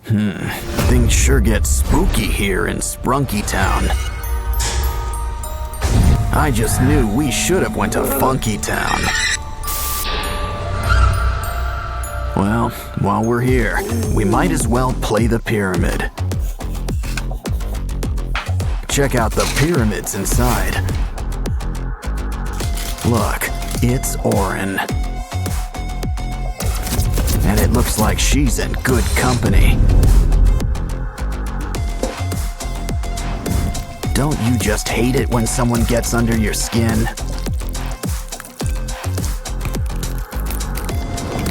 Things sure get spooky here in Sprunki Town. I just knew we should have went to Funky Town. Well, while we're here, we might as well play the pyramid. Check out the pyramids inside. Look, it's Orin. And it looks like she's in good company. Don't you just hate it when someone gets under your skin?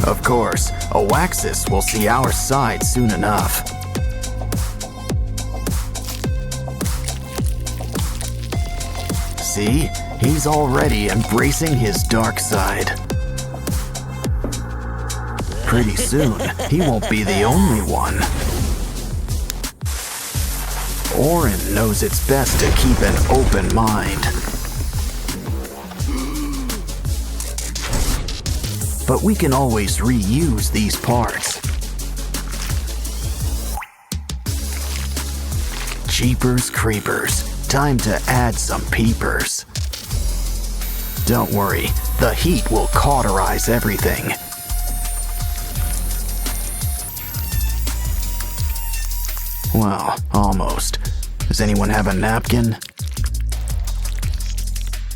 Of course, Oaxis will see our side soon enough. See? He's already embracing his dark side. Pretty soon, he won't be the only one. Orin knows it's best to keep an open mind. But we can always reuse these parts. Jeepers creepers, time to add some peepers. Don't worry, the heat will cauterize everything. Well, almost. Does anyone have a napkin?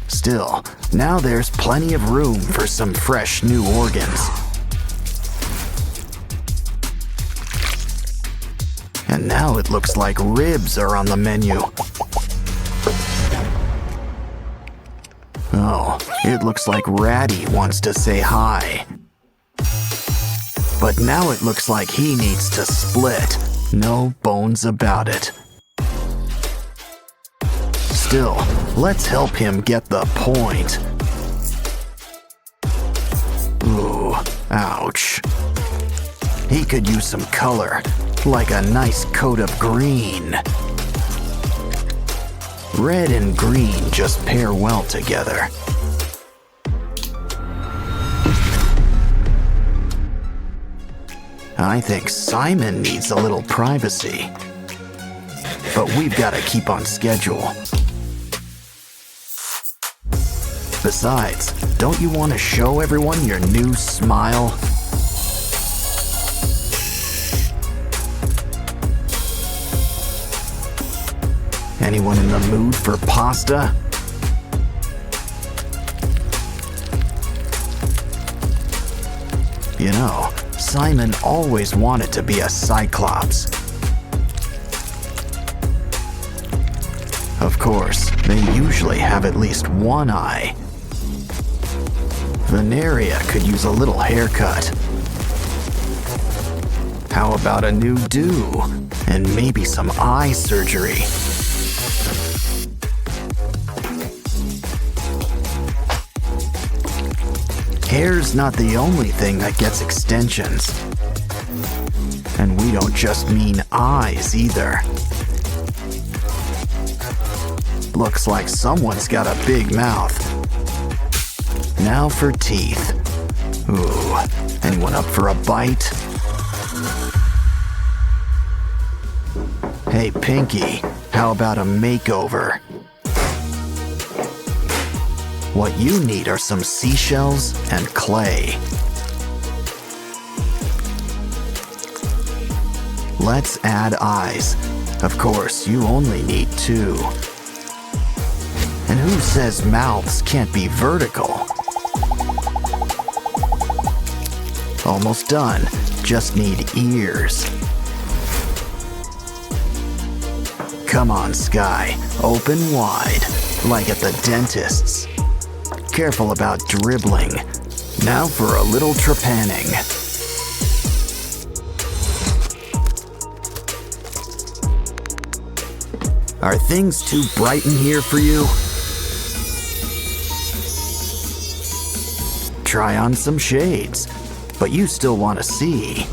Still, now there's plenty of room for some fresh new organs. And now it looks like ribs are on the menu. Oh, it looks like Ratty wants to say hi. But now it looks like he needs to split. No bones about it. Still, let's help him get the point. Ooh, ouch. He could use some color, like a nice coat of green. Red and green just pair well together. I think Simon needs a little privacy. But we've got to keep on schedule. Besides, don't you want to show everyone your new smile? Anyone in the mood for pasta? You know, Simon always wanted to be a cyclops. Of course, they usually have at least one eye. Veneria could use a little haircut. How about a new do? And maybe some eye surgery. Hair's not the only thing that gets extensions. And we don't just mean eyes either. Looks like someone's got a big mouth. Now for teeth. Ooh, anyone up for a bite? Hey, Pinky, how about a makeover? What you need are some seashells and clay. Let's add eyes. Of course, you only need 2. And who says mouths can't be vertical? Almost done. Just need ears. Come on, Sky. Open wide, like at the dentist's. Careful about dribbling. Now for a little trepanning. Are things too bright in here for you? Try on some shades, but you still want to see.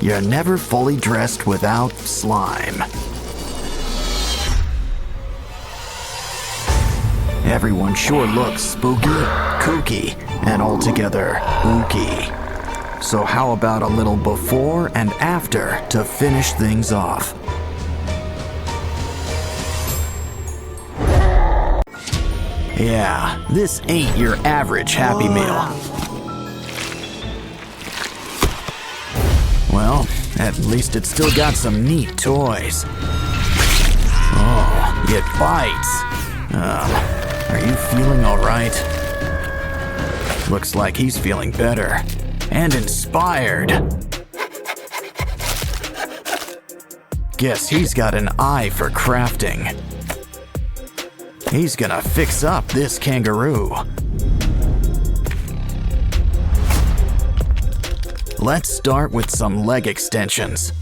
You're never fully dressed without slime. Everyone sure looks spooky, kooky, and altogether ooky. So how about a little before and after to finish things off? Yeah, this ain't your average Happy Meal. Well, at least it's still got some neat toys. Oh, it bites. Are you feeling all right? Looks like he's feeling better and inspired. Guess he's got an eye for crafting. He's gonna fix up this kangaroo. Let's start with some leg extensions.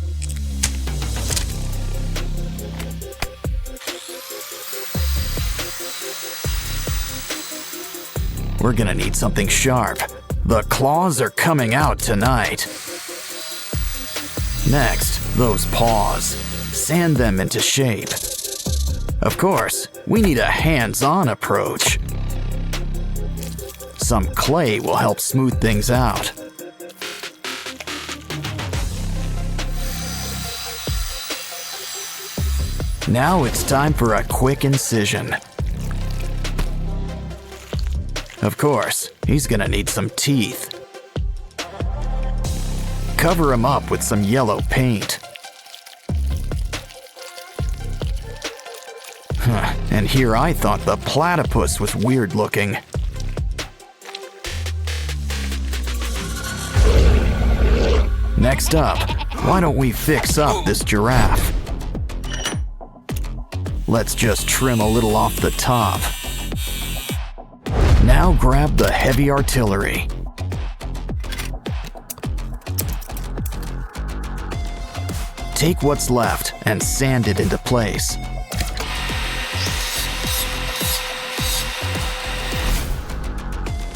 We're gonna need something sharp. The claws are coming out tonight. Next, those paws. Sand them into shape. Of course, we need a hands-on approach. Some clay will help smooth things out. Now it's time for a quick incision. Of course, he's gonna need some teeth. Cover him up with some yellow paint. And here I thought the platypus was weird looking. Next up, why don't we fix up this giraffe? Let's just trim a little off the top. Now grab the heavy artillery. Take what's left and sand it into place.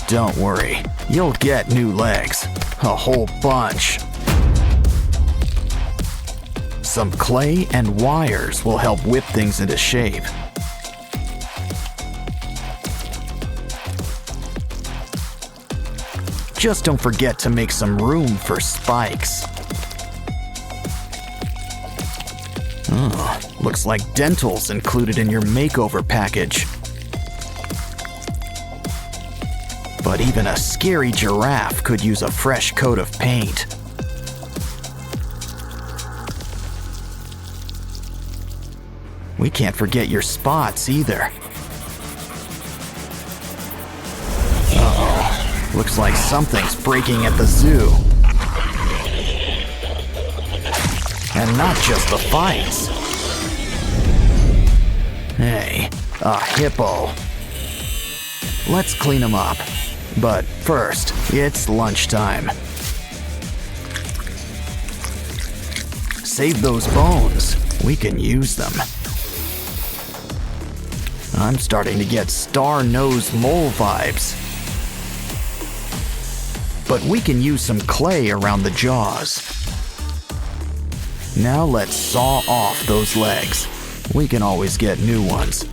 Don't worry, you'll get new legs. A whole bunch. Some clay and wires will help whip things into shape. Just don't forget to make some room for spikes. Oh, looks like dental's included in your makeover package. But even a scary giraffe could use a fresh coat of paint. We can't forget your spots either. Uh-oh. Looks like something's breaking at the zoo. And not just the fights. Hey, a hippo. Let's clean him up. But first, it's lunchtime. Save those bones. We can use them. I'm starting to get star-nosed mole vibes. But we can use some clay around the jaws. Now let's saw off those legs. We can always get new ones.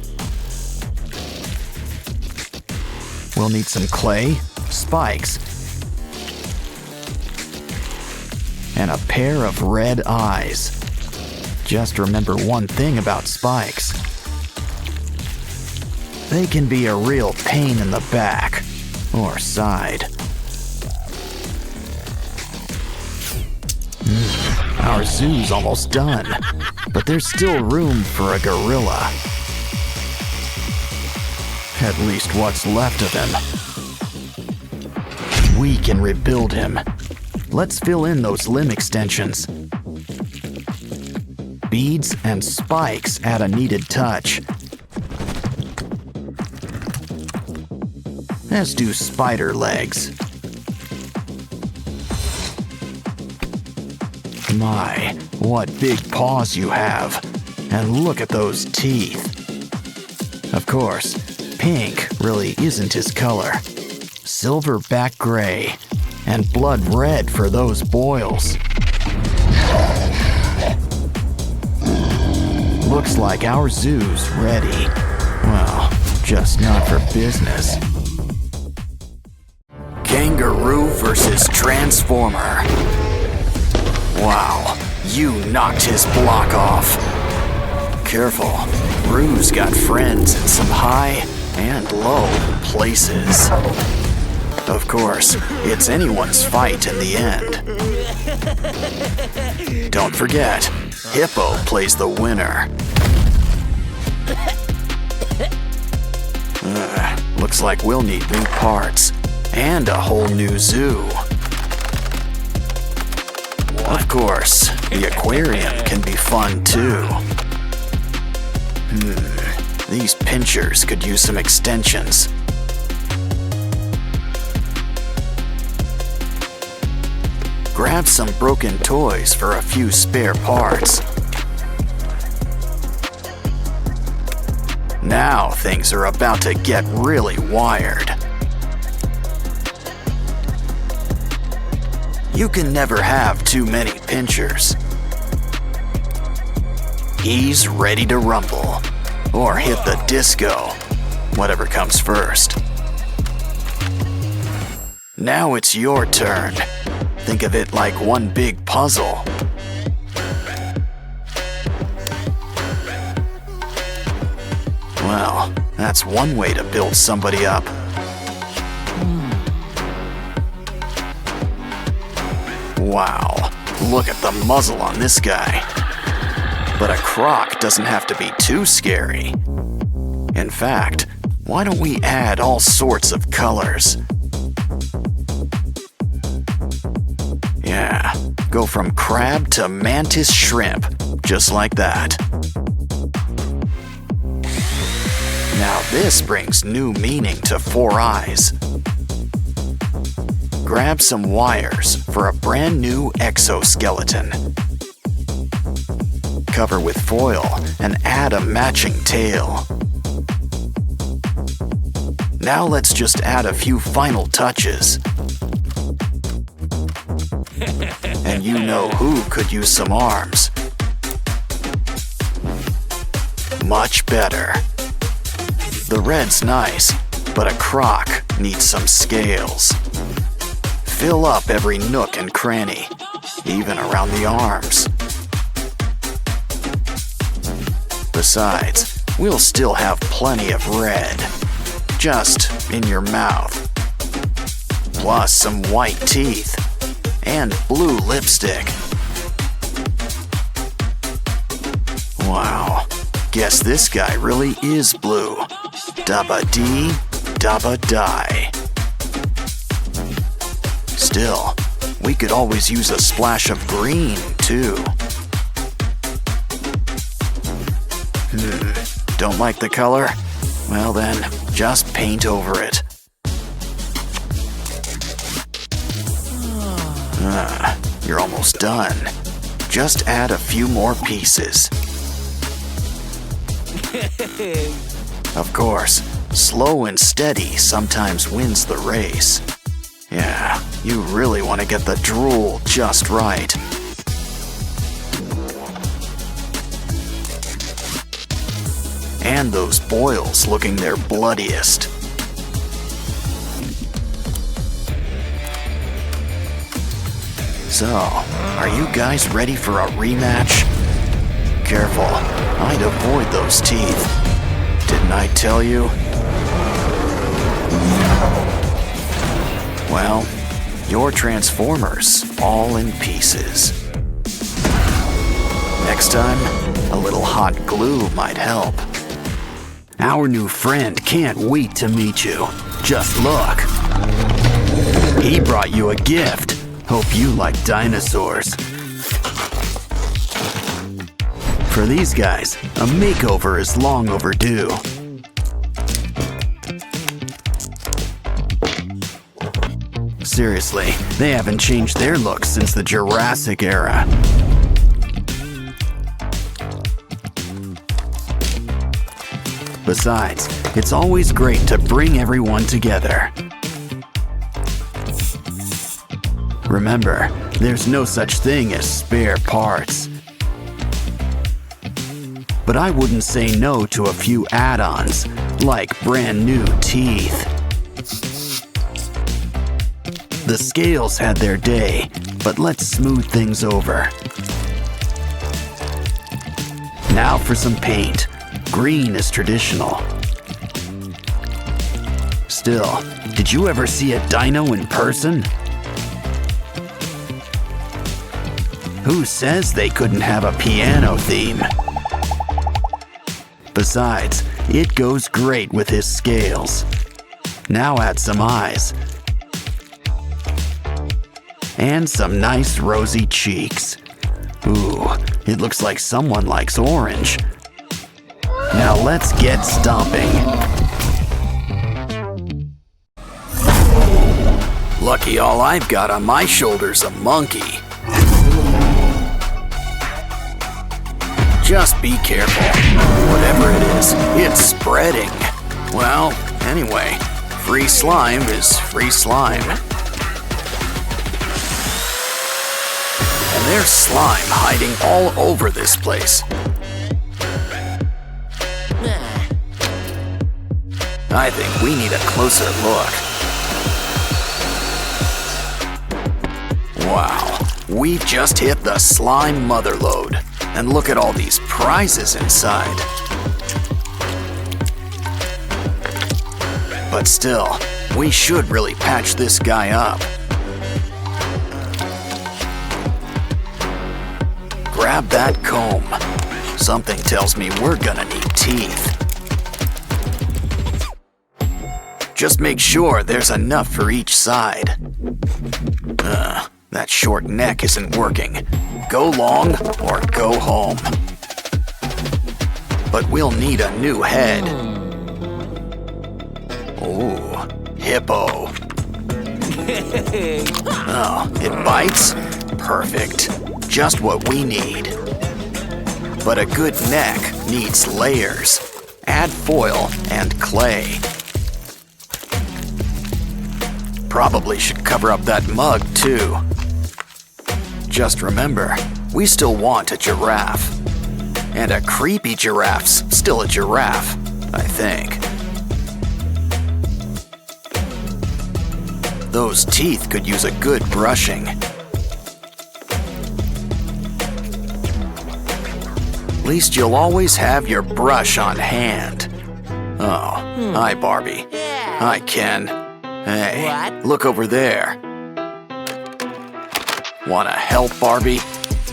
We'll need some clay, spikes, and a pair of red eyes. Just remember one thing about spikes. They can be a real pain in the back or side. Our zoo's almost done, but there's still room for a gorilla. At least what's left of him. We can rebuild him. Let's fill in those limb extensions. Beads and spikes add a needed touch. As do spider legs. My, what big paws you have. And look at those teeth. Of course, pink really isn't his color. Silverback gray and blood red for those boils. Looks like our zoo's ready. Well, just not for business. Kangaroo versus Transformer. Wow, you knocked his block off. Careful, Rue's got friends in some high and low places. Of course, it's anyone's fight in the end. Don't forget, Hippo plays the winner. Looks like we'll need new parts and a whole new zoo. Of course, the aquarium can be fun too. These pinchers could use some extensions. Grab some broken toys for a few spare parts. Now things are about to get really wired. You can never have too many pinchers. He's ready to rumble, or hit the disco, whatever comes first. Now it's your turn. Think of it like one big puzzle. Well, that's one way to build somebody up. Wow, look at the muzzle on this guy. But a croc doesn't have to be too scary. In fact, why don't we add all sorts of colors? Yeah, go from crab to mantis shrimp, just like that. Now this brings new meaning to Four Eyes. Grab some wires for a brand new exoskeleton. Cover with foil and add a matching tail. Now let's just add a few final touches. And you know who could use some arms. Much better. The red's nice, but a croc needs some scales. Fill up every nook and cranny, even around the arms. Besides, we'll still have plenty of red, just in your mouth. Plus some white teeth and blue lipstick. Wow, guess this guy really is blue. Dabba dee, dabba die. Still, we could always use a splash of green, too. Don't like the color? Well then, just paint over it. You're almost done. Just add a few more pieces. Of course, slow and steady sometimes wins the race. Yeah, you really want to get the drool just right. And those boils looking their bloodiest. So, are you guys ready for a rematch? Careful, I'd avoid those teeth. Didn't I tell you? Well, your Transformers all in pieces. Next time, a little hot glue might help. Our new friend can't wait to meet you. Just look. He brought you a gift. Hope you like dinosaurs. For these guys, a makeover is long overdue. Seriously, they haven't changed their looks since the Jurassic era. Besides, it's always great to bring everyone together. Remember, there's no such thing as spare parts. But I wouldn't say no to a few add-ons, like brand new teeth. The scales had their day, but let's smooth things over. Now for some paint. Green is traditional. Still, did you ever see a dino in person? Who says they couldn't have a piano theme? Besides, it goes great with his scales. Now add some eyes. And some nice rosy cheeks. Ooh, it looks like someone likes orange. Now let's get stomping. Lucky all I've got on my shoulder's a monkey. Just be careful. Whatever it is, it's spreading. Well, anyway, free slime is free slime. And there's slime hiding all over this place. I think we need a closer look. Wow, we've just hit the slime motherlode. And look at all these prizes inside. But still, we should really patch this guy up. Grab that comb. Something tells me we're gonna need teeth. Just make sure there's enough for each side. That short neck isn't working. Go long or go home. But we'll need a new head. Ooh, hippo. Oh, it bites? Perfect. Just what we need. But a good neck needs layers. Add foil and clay. Probably should cover up that mug too. Just remember, we still want a giraffe. And a creepy giraffe's still a giraffe, I think. Those teeth could use a good brushing. At least you'll always have your brush on hand. Oh, hi Barbie. Hi Ken. Hey, what? Look over there. Wanna help, Barbie?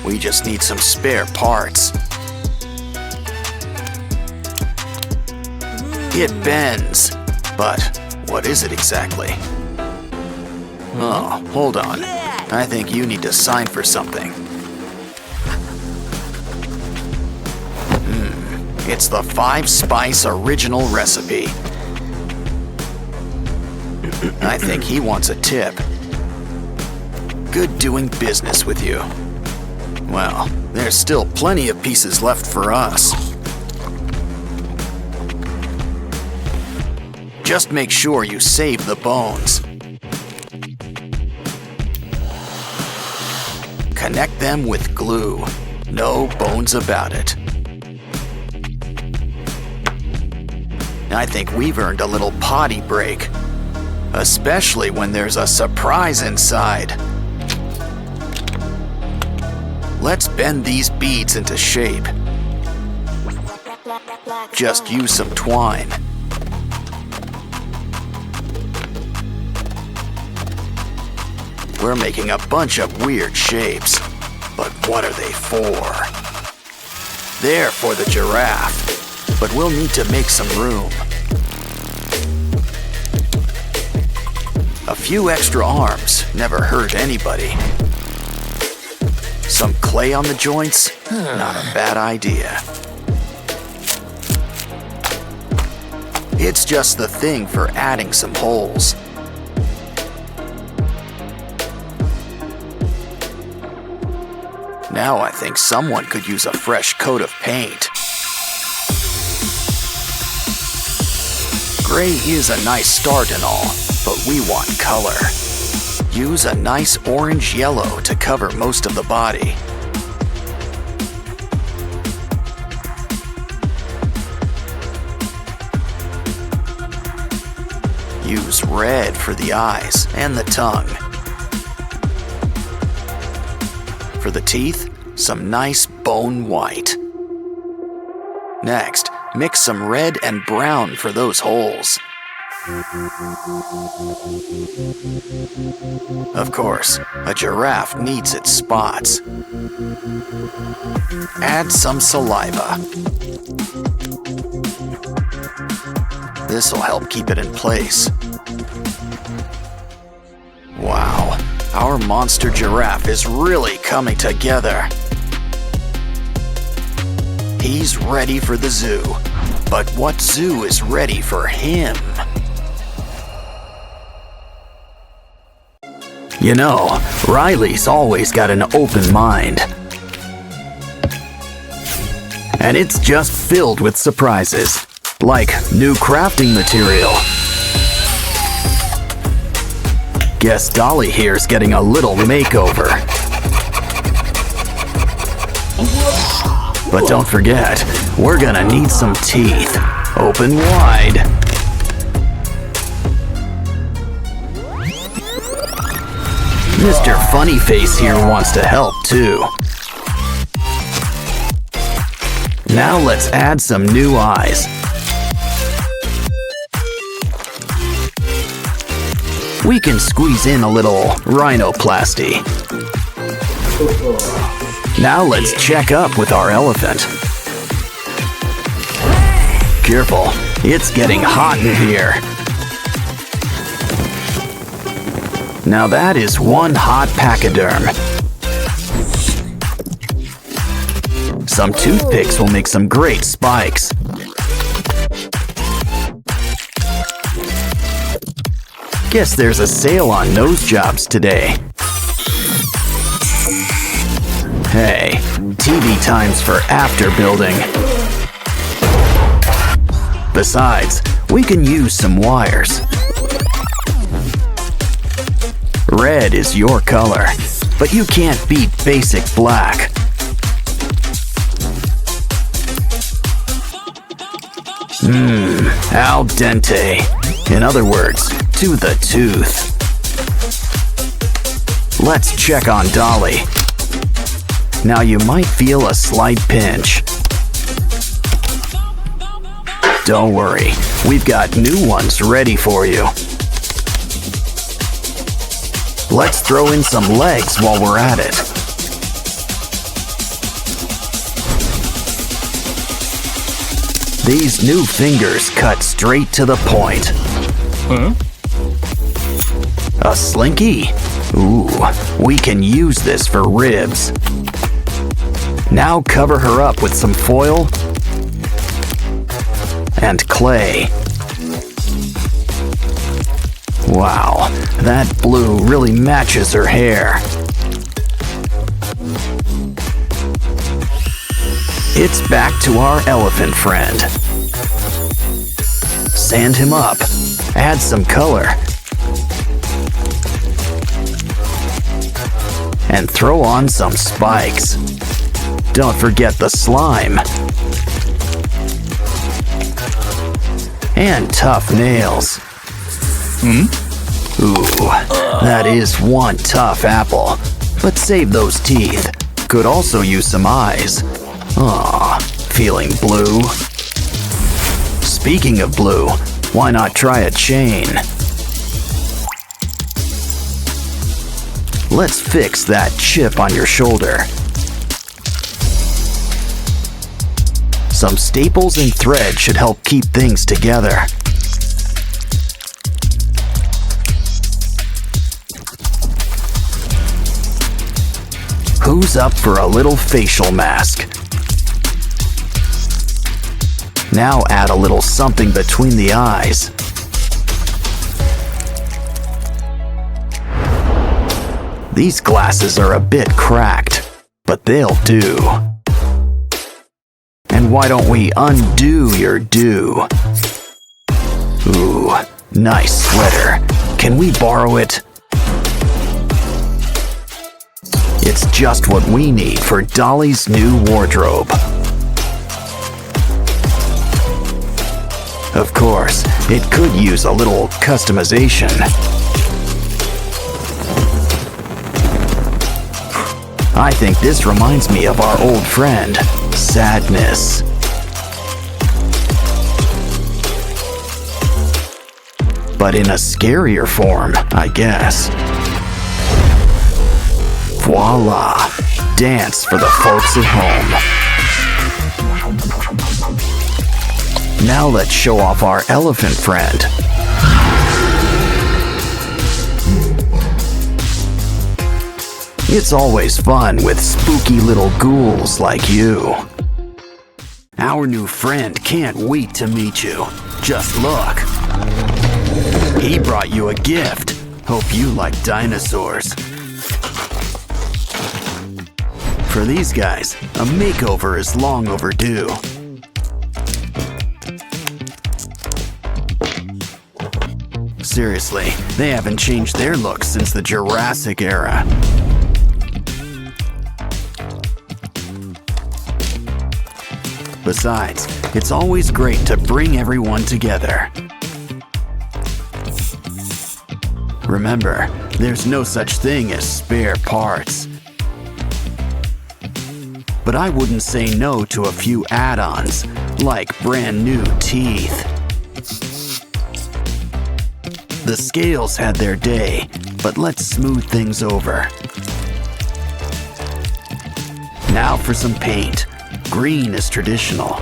We just need some spare parts. It bends, but what is it exactly? Oh, hold on. I think you need to sign for something. It's the 5-spice original recipe. I think he wants a tip. Good doing business with you. Well, there's still plenty of pieces left for us. Just make sure you save the bones. Connect them with glue. No bones about it. I think we've earned a little potty break. Especially when there's a surprise inside. Let's bend these beads into shape. Just use some twine. We're making a bunch of weird shapes, but what are they for? They're for the giraffe, but we'll need to make some room. A few extra arms never hurt anybody. Some clay on the joints? Not a bad idea. It's just the thing for adding some holes. Now I think someone could use a fresh coat of paint. Gray is a nice start and all, but we want color. Use a nice orange yellow to cover most of the body. Use red for the eyes and the tongue. For the teeth, some nice bone white. Next, mix some red and brown for those holes. Of course, a giraffe needs its spots. Add some saliva. This'll help keep it in place. Wow, our monster giraffe is really coming together. He's ready for the zoo, but what zoo is ready for him? You know, Riley's always got an open mind. And it's just filled with surprises, like new crafting material. Guess Dolly here's getting a little makeover. But don't forget, we're gonna need some teeth. Open wide. Mr. Funnyface here wants to help too. Now let's add some new eyes. We can squeeze in a little rhinoplasty. Now let's check up with our elephant. Careful, it's getting hot in here. Now that is one hot pachyderm. Some toothpicks will make some great spikes. Guess there's a sale on nose jobs today. Hey, TV times for after building. Besides, we can use some wires. Red is your color, but you can't beat basic black. Al dente. In other words, to the tooth. Let's check on Dolly. Now you might feel a slight pinch. Don't worry, we've got new ones ready for you. Let's throw in some legs while we're at it. These new fingers cut straight to the point. A slinky? Ooh, we can use this for ribs. Now cover her up with some foil and clay. Wow, that blue really matches her hair. It's back to our elephant friend. Sand him up, add some color, and throw on some spikes. Don't forget the slime. And tough nails. Ooh, that is one tough apple. But save those teeth. Could also use some eyes. Aw, feeling blue? Speaking of blue, why not try a chain? Let's fix that chip on your shoulder. Some staples and thread should help keep things together. Who's up for a little facial mask? Now add a little something between the eyes. These glasses are a bit cracked, but they'll do. And why don't we undo your do? Ooh, nice sweater. Can we borrow it? It's just what we need for Dolly's new wardrobe. Of course, it could use a little customization. I think this reminds me of our old friend, Sadness. But in a scarier form, I guess. Voila! Dance for the folks at home. Now let's show off our elephant friend. It's always fun with spooky little ghouls like you. Our new friend can't wait to meet you. Just look. He brought you a gift. Hope you like dinosaurs. For these guys, a makeover is long overdue. Seriously, they haven't changed their look since the Jurassic era. Besides, it's always great to bring everyone together. Remember, there's no such thing as spare parts. But I wouldn't say no to a few add-ons, like brand new teeth. The scales had their day, but let's smooth things over. Now for some paint. Green is traditional.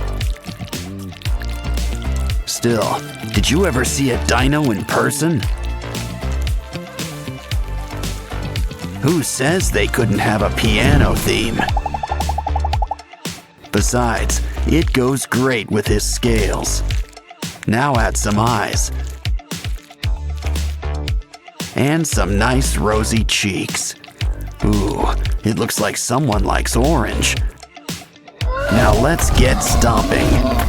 Still, did you ever see a dino in person? Who says they couldn't have a piano theme? Besides, it goes great with his scales. Now add some eyes. And some nice rosy cheeks. Ooh, it looks like someone likes orange. Now let's get stomping.